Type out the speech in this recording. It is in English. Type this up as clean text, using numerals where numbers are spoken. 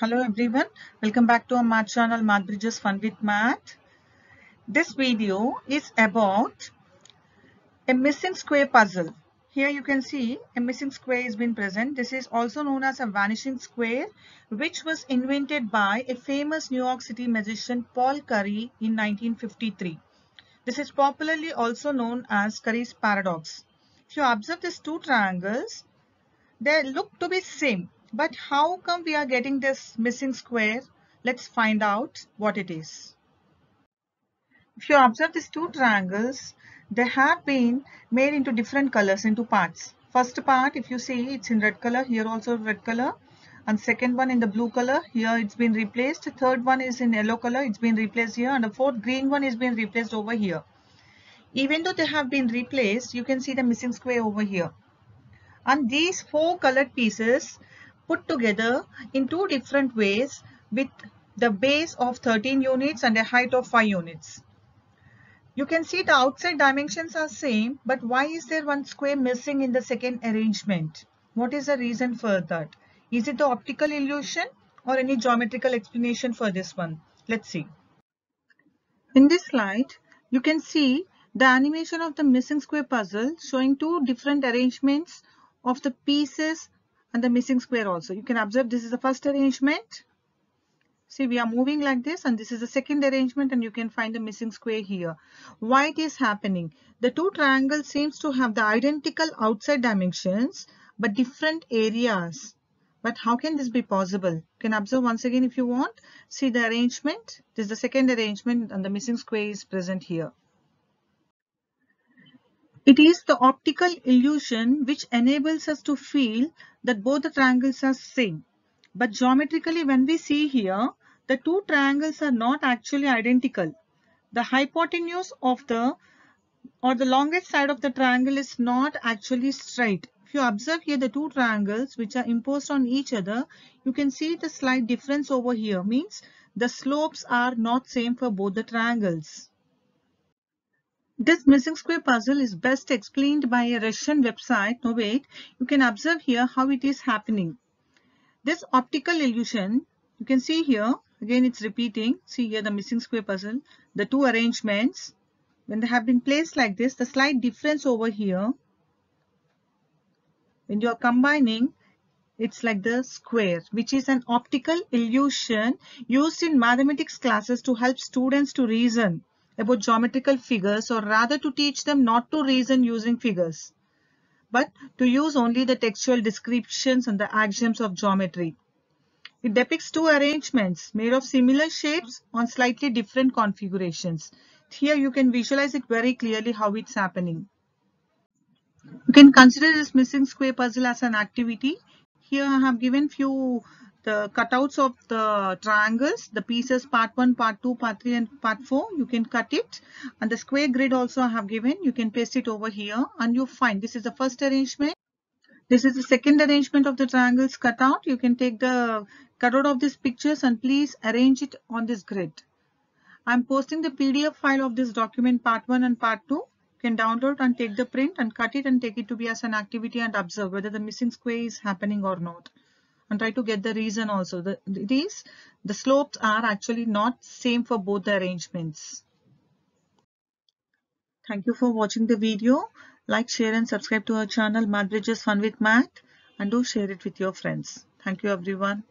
Hello everyone, welcome back to our math channel Math Bridges Fun with Math. This video is about a missing square puzzle. Here you can see a missing square has been present. This is also known as a vanishing square, which was invented by a famous New York City magician Paul Curry in 1953. This is popularly also known as Curry's paradox. If you observe these two triangles, they look to be same, but how come we are getting this missing square? Let's find out what it is. If you observe these two triangles, they have been made into different colors, into parts. First part, if you see, it's in red color, here also red color. And second one in the blue color, here it's been replaced. Third one is in yellow color, it's been replaced here. And the fourth green one is been replaced over here. Even though they have been replaced, you can see the missing square over here. And these four colored pieces put together in two different ways with the base of 13 units and a height of 5 units. You can see the outside dimensions are same, but why is there one square missing in the second arrangement? What is the reason for that? Is it the optical illusion or any geometrical explanation for this one? Let's see. In this slide, you can see the animation of the missing square puzzle showing two different arrangements of the pieces and the missing square also. You can observe this is the first arrangement. See, we are moving like this, and this is the second arrangement, and you can find the missing square here. Why it is happening? The two triangles seems to have the identical outside dimensions but different areas. But how can this be possible? You can observe once again if you want. See the arrangement. This is the second arrangement and the missing square is present here. It is the optical illusion which enables us to feel that both the triangles are same. But geometrically, when we see here, the two triangles are not actually identical. The hypotenuse of the longest side of the triangle is not actually straight. If you observe here the two triangles which are imposed on each other, you can see the slight difference over here, means the slopes are not same for both the triangles. This missing square puzzle is best explained by a Russian website. No, wait, you can observe here how it is happening. This optical illusion, you can see here, again it's repeating. See here the missing square puzzle, the two arrangements, when they have been placed like this, the slight difference over here, when you are combining, it's like the square, which is an optical illusion used in mathematics classes to help students to reason about geometrical figures, or rather to teach them not to reason using figures, but to use only the textual descriptions and the axioms of geometry. It depicts two arrangements made of similar shapes on slightly different configurations. Here you can visualize it very clearly how it's happening. You can consider this missing square puzzle as an activity. Here I have given the cutouts of the triangles, the pieces part 1, part 2, part 3 and part 4. You can cut it, and the square grid also I have given. You can paste it over here and you find this is the first arrangement. This is the second arrangement of the triangles cut out. You can take the cutout of these pictures and please arrange it on this grid. I'm posting the PDF file of this document part 1 and part 2. You can download and take the print and cut it and take it to be as an activity and observe whether the missing square is happening or not. And try to get the reason also. The slopes are actually not same for both the arrangements. Thank you for watching the video. Like, share and subscribe to our channel Math Bridges Fun with Math, and do share it with your friends. Thank you everyone.